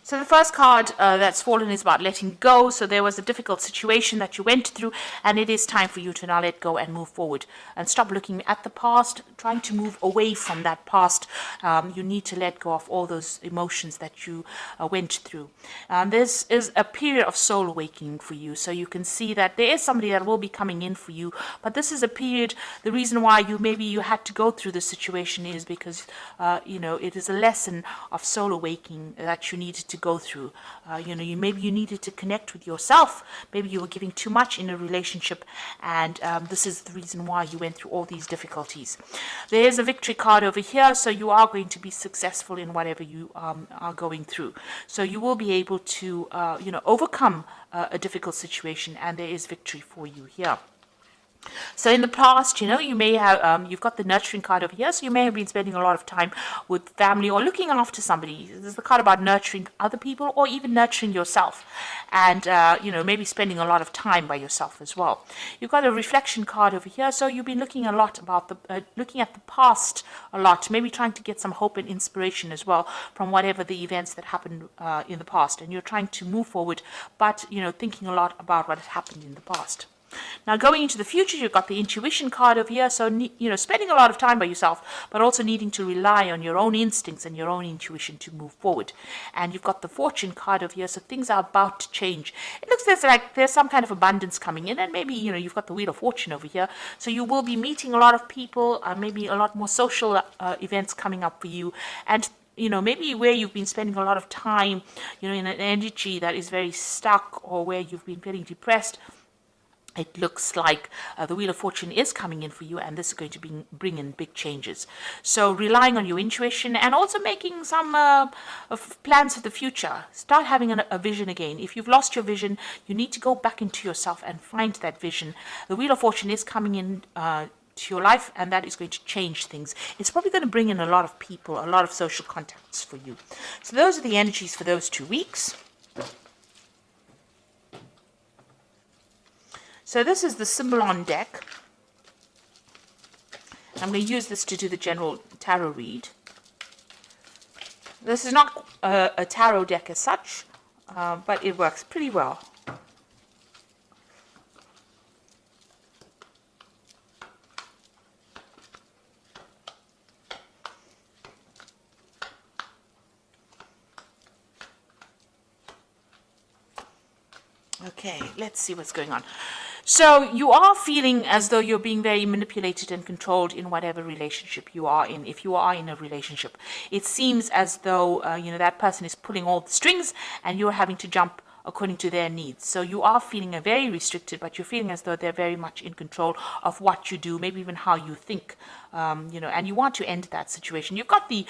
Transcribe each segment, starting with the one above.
So the first card that's fallen is about letting go. So there was a difficult situation that you went through, and it is time for you to now let go and move forward and stop looking at the past, trying to move away from that past. You need to let go of all those emotions that you went through. This is a period of soul awakening for you. So you can see that there is somebody that will be coming in for you, but this is a period, the reason why maybe you had to go through this situation is because, it is a lesson of soul awakening that you needed to go through. Maybe you needed to connect with yourself. Maybe you were giving too much in a relationship, and this is the reason why you went through all these difficulties. There is a victory card over here, so you are going to be successful in whatever you are going through. So you will be able to, overcome a difficult situation, and there is victory for you here. So in the past, you may have, you've got the nurturing card over here, so you may have been spending a lot of time with family or looking after somebody. This is the card about nurturing other people or even nurturing yourself, and, maybe spending a lot of time by yourself as well. You've got a reflection card over here, so you've been looking a lot about looking at the past a lot, maybe trying to get some hope and inspiration as well from whatever the events that happened in the past, and you're trying to move forward, but, thinking a lot about what has happened in the past. Now, going into the future, you've got the intuition card over here. So, spending a lot of time by yourself, but also needing to rely on your own instincts and your own intuition to move forward. And you've got the fortune card over here. So things are about to change. It looks like there's some kind of abundance coming in. And maybe, you've got the wheel of fortune over here. So you will be meeting a lot of people, maybe a lot more social events coming up for you. And maybe where you've been spending a lot of time, in an energy that is very stuck, or where you've been feeling depressed, it looks like the Wheel of Fortune is coming in for you, and this is going to bring in big changes. So relying on your intuition and also making some plans for the future. Start having a vision again. If you've lost your vision, you need to go back into yourself and find that vision. The Wheel of Fortune is coming in to your life, and that is going to change things. It's probably going to bring in a lot of people, a lot of social contacts for you. So those are the energies for those 2 weeks. So this is the Symbolon deck. I'm going to use this to do the general tarot read. This is not a tarot deck as such, but it works pretty well. Okay, let's see what's going on. So you are feeling as though you're being very manipulated and controlled in whatever relationship you are in. If you are in a relationship, it seems as though, that person is pulling all the strings and you're having to jump according to their needs. So you are feeling very restricted, but you're feeling as though they're very much in control of what you do, maybe even how you think, and you want to end that situation. You've got the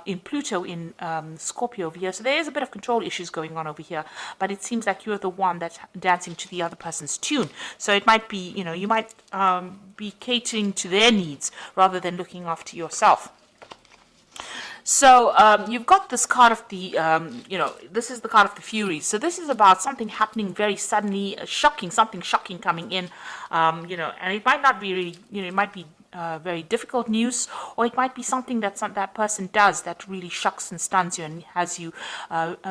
in Pluto in Scorpio over here, so there is a bit of control issues going on over here, but it seems like you're the one that's dancing to the other person's tune. So it might be, you might be catering to their needs rather than looking after yourself. So you've got this card of the, this is the card of the Furies. So this is about something happening very suddenly, something shocking coming in, and it might not be really, it might be very difficult news, or it might be something that that person does that really shocks and stuns you and has you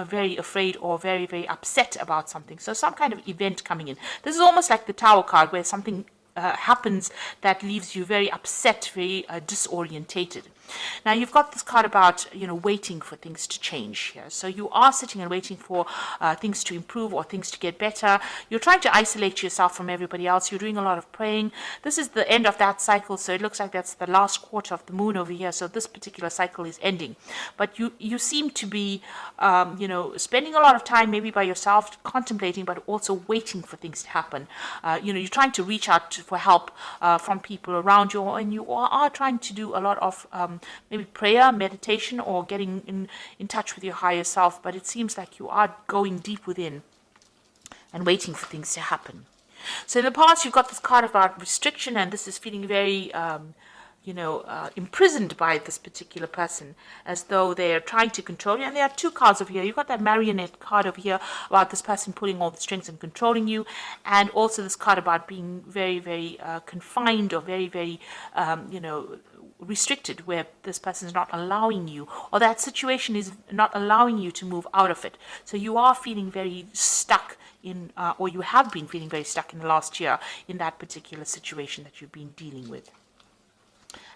very afraid or very, very upset about something. So some kind of event coming in. This is almost like the Tower card, where something happens that leaves you very upset, very disorientated. Now you've got this card about waiting for things to change here. So you are sitting and waiting for things to improve or things to get better. You're trying to isolate yourself from everybody else. You're doing a lot of praying. This is the end of that cycle, so it looks like that's the last quarter of the moon over here. So this particular cycle is ending, but you seem to be spending a lot of time maybe by yourself, contemplating, but also waiting for things to happen. You're trying to reach out for help from people around you, and you are trying to do a lot of maybe prayer, meditation, or getting in touch with your higher self, but it seems like you are going deep within and waiting for things to happen. So in the past, you've got this card about restriction, and this is feeling very imprisoned by this particular person, as though they're trying to control you. And there are 2 cards over here. You've got that marionette card over here about this person pulling all the strings and controlling you, and also this card about being very, very confined, or very, very, restricted, where this person is not allowing you, or that situation is not allowing you to move out of it. So you are feeling very stuck in, or you have been feeling very stuck in the last year in that particular situation that you've been dealing with.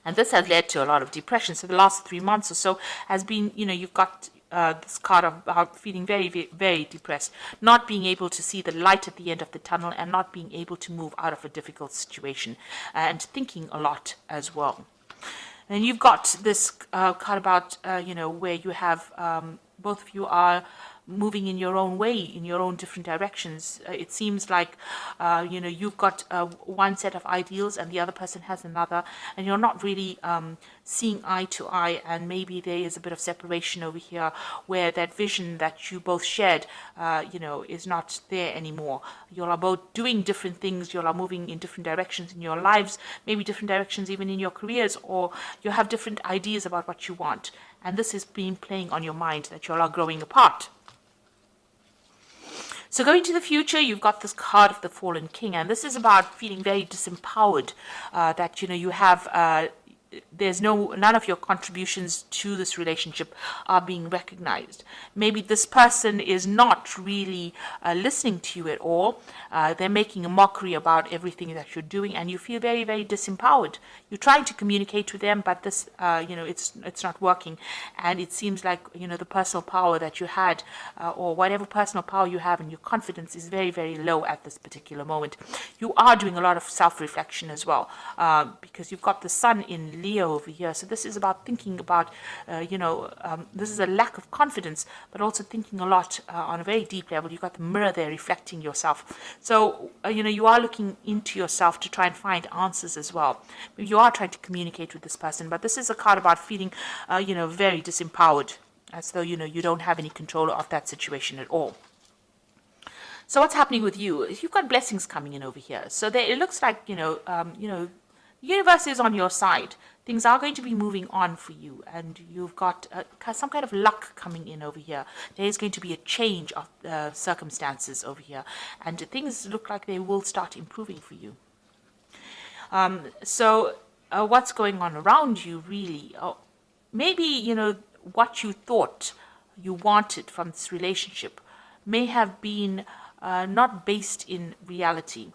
And this has led to a lot of depression. So the last 3 months or so has been, you've got this card of feeling very, very, very depressed, not being able to see the light at the end of the tunnel, and not being able to move out of a difficult situation, and thinking a lot as well. And you've got this card about, where you have both of you are moving in your own way, in your own different directions. It seems like, you've got one set of ideals and the other person has another, and you're not really seeing eye to eye, and maybe there is a bit of separation over here where that vision that you both shared, is not there anymore. You are both doing different things, you are moving in different directions in your lives, maybe different directions even in your careers, or you have different ideas about what you want. And this has been playing on your mind, that you all are growing apart. So going to the future, you've got this card of the Fallen King, and this is about feeling very disempowered, that, you have, there's none of your contributions to this relationship are being recognized. Maybe this person is not really listening to you at all. They're making a mockery about everything that you're doing, and you feel very, very disempowered. You're trying to communicate with them, but this, it's not working. And it seems like, the personal power that you had, or whatever personal power you have, and your confidence is very, very low at this particular moment. You are doing a lot of self-reflection as well, because you've got the sun in Leo over here. So this is about thinking about, this is a lack of confidence, but also thinking a lot on a very deep level. You've got the mirror there reflecting yourself. So, you are looking into yourself to try and find answers as well. You are trying to communicate with this person, but this is a card about feeling, very disempowered, as though, you don't have any control of that situation at all. So what's happening with you? You've got blessings coming in over here. So there, it looks like, the universe is on your side. Things are going to be moving on for you, and you've got some kind of luck coming in over here. There is going to be a change of circumstances over here, and things look like they will start improving for you. So what's going on around you, really? Maybe, what you thought you wanted from this relationship may have been not based in reality.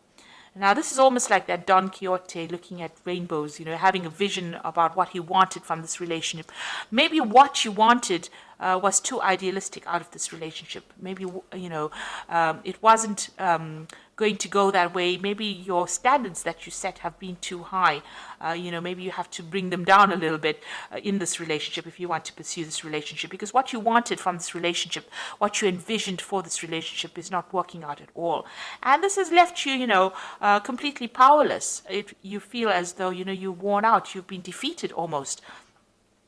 Now, this is almost like that Don Quixote looking at rainbows, having a vision about what he wanted from this relationship. Maybe what you wanted was too idealistic out of this relationship. Maybe, it wasn't going to go that way. Maybe your standards that you set have been too high. Maybe you have to bring them down a little bit in this relationship if you want to pursue this relationship, because what you wanted from this relationship, what you envisioned for this relationship, is not working out at all. And this has left you, completely powerless. You feel as though, you're worn out, you've been defeated almost.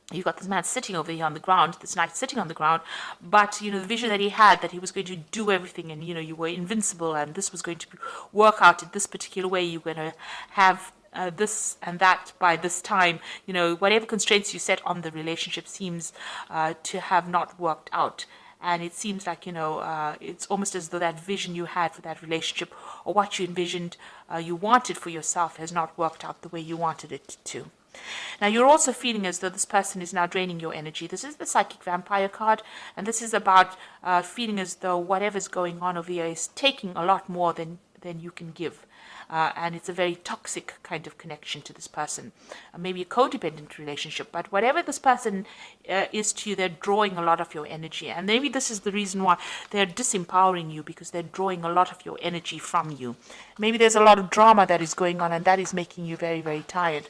You've got this man sitting over here on the ground, this knight sitting on the ground, but, the vision that he had, that he was going to do everything, and, you were invincible, and this was going to work out in this particular way. You're going to have this and that by this time. Whatever constraints you set on the relationship seems to have not worked out. And it seems like, it's almost as though that vision you had for that relationship, or what you envisioned you wanted for yourself, has not worked out the way you wanted it to. Now, you're also feeling as though this person is now draining your energy. This is the Psychic Vampire card, and this is about feeling as though whatever's going on over here is taking a lot more than you can give. And it's a very toxic kind of connection to this person. Maybe a codependent relationship, but whatever this person is to you, they're drawing a lot of your energy. And maybe this is the reason why they're disempowering you, because they're drawing a lot of your energy from you. Maybe there's a lot of drama that is going on, and that is making you very, very tired.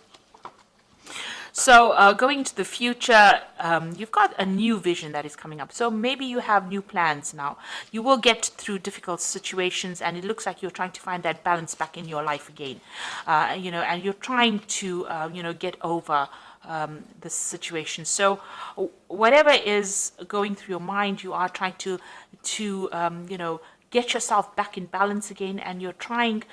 So going into the future, you've got a new vision that is coming up. So maybe you have new plans now. You will get through difficult situations, and it looks like you're trying to find that balance back in your life again. And you're trying to, get over this situation. So whatever is going through your mind, you are trying to get yourself back in balance again, and you're trying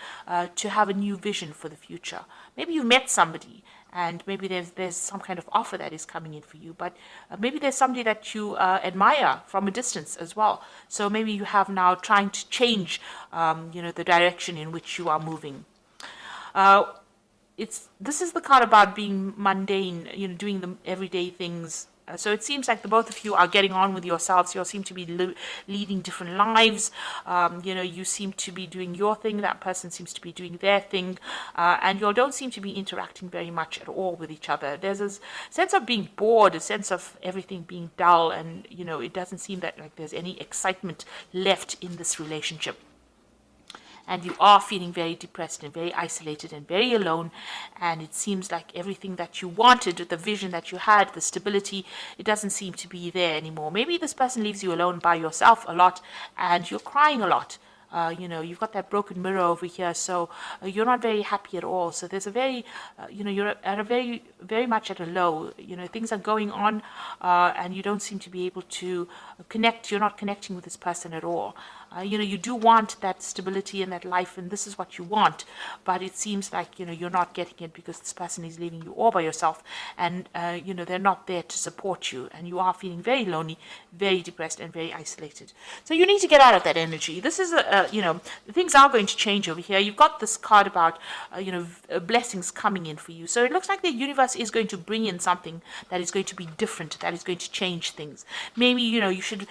to have a new vision for the future. Maybe you met somebody, and maybe there's some kind of offer that is coming in for you, but maybe there's somebody that you admire from a distance as well. So maybe you have now trying to change, the direction in which you are moving. this is the card about being mundane, doing the everyday things. So it seems like the both of you are getting on with yourselves. You all seem to be leading different lives. You seem to be doing your thing. That person seems to be doing their thing. And you all don't seem to be interacting very much at all with each other. There's a sense of being bored, a sense of everything being dull. And, it doesn't seem that like there's any excitement left in this relationship. And you are feeling very depressed and very isolated and very alone, and it seems like everything that you wanted, the vision that you had, the stability, it doesn't seem to be there anymore. Maybe this person leaves you alone by yourself a lot, and you're crying a lot. You've got that broken mirror over here, so you're not very happy at all. So there's a very, you're at a very, very much at a low. Things are going on, and you don't seem to be able to connect. You're not connecting with this person at all. You do want that stability in that life, and this is what you want, but it seems like, you're not getting it because this person is leaving you all by yourself, and, they're not there to support you, and you are feeling very lonely, very depressed, and very isolated. So you need to get out of that energy. This is, things are going to change over here. You've got this card about, blessings coming in for you. So it looks like the universe is going to bring in something that is going to be different, that is going to change things. Maybe, you should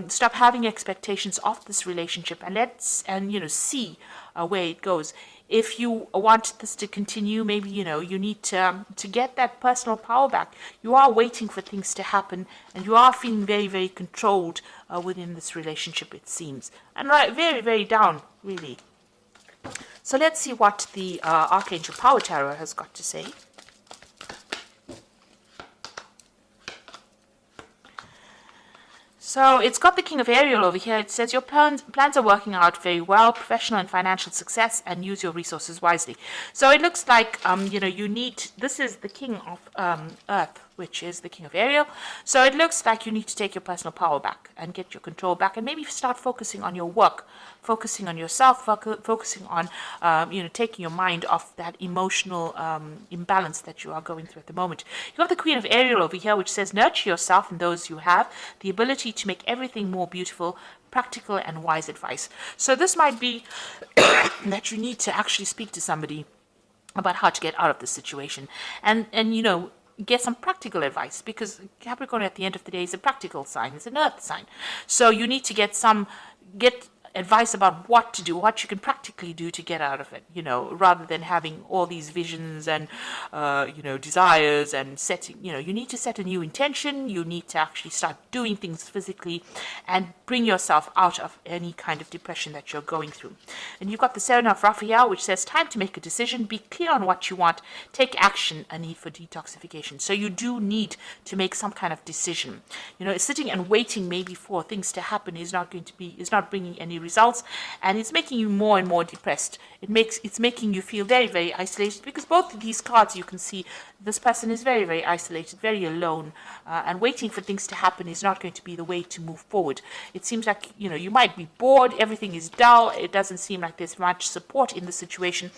stop having expectations of this relationship and see where it goes. If you want this to continue, maybe you need to get that personal power back. You are waiting for things to happen, and you are feeling very, very controlled within this relationship, it seems, and very, very down, really. So let's see what the Archangel Power Tarot has got to say. So it's got the King of Ariel over here. It says your plans are working out very well, professional and financial success, and use your resources wisely. So it looks like, you need, this is the King of Earth, which is the King of Ariel. So it looks like you need to take your personal power back and get your control back, and maybe start focusing on your work, focusing on yourself, focusing on, taking your mind off that emotional imbalance that you are going through at the moment. You have the Queen of Ariel over here, which says nurture yourself and those you have, the ability to make everything more beautiful, practical and wise advice. So this might be that you need to actually speak to somebody about how to get out of this situation, and get some practical advice, because Capricorn at the end of the day is a practical sign, it's an earth sign. So you need to get advice about what to do, what you can practically do to get out of it, rather than having all these visions and, desires and setting, you need to set a new intention. You need to actually start doing things physically and bring yourself out of any kind of depression that you're going through. And you've got the Seven of Raphael, which says time to make a decision, be clear on what you want, take action, a need for detoxification. So you do need to make some kind of decision. Sitting and waiting maybe for things to happen is not bringing any results, and it's making you more and more depressed. It's making you feel very, very isolated, because both of these cards, you can see this person is very, very isolated, very alone, and waiting for things to happen is not going to be the way to move forward. It seems like you might be bored, everything is dull, it doesn't seem like there's much support in the situation.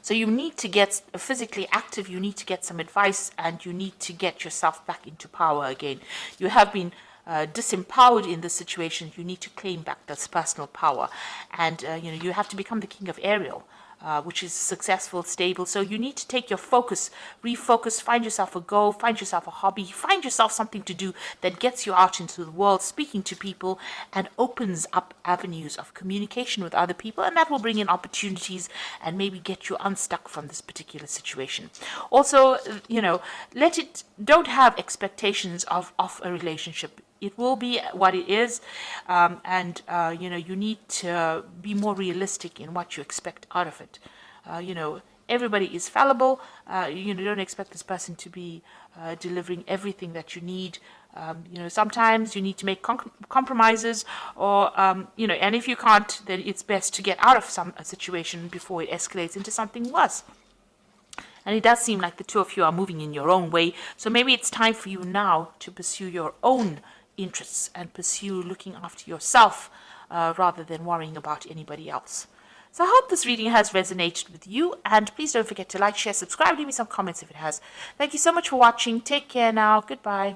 So you need to get physically active, you need to get some advice, and you need to get yourself back into power again. You have been disempowered in this situation. You need to claim back this personal power, and you have to become the King of Ariel, which is successful, stable. So you need to take your focus, refocus, find yourself a goal, find yourself a hobby, find yourself something to do that gets you out into the world, speaking to people, and opens up avenues of communication with other people, and that will bring in opportunities and maybe get you unstuck from this particular situation. Also, don't have expectations of a relationship. It will be what it is, and you need to be more realistic in what you expect out of it. Everybody is fallible. Don't expect this person to be delivering everything that you need. Sometimes you need to make compromises, or and if you can't, then it's best to get out of a situation before it escalates into something worse. And it does seem like the two of you are moving in your own way. So maybe it's time for you now to pursue your own interests and pursue looking after yourself rather than worrying about anybody else. So I hope this reading has resonated with you, and please don't forget to like, share, subscribe, leave me some comments if it has. Thank you so much for watching. Take care now. Goodbye.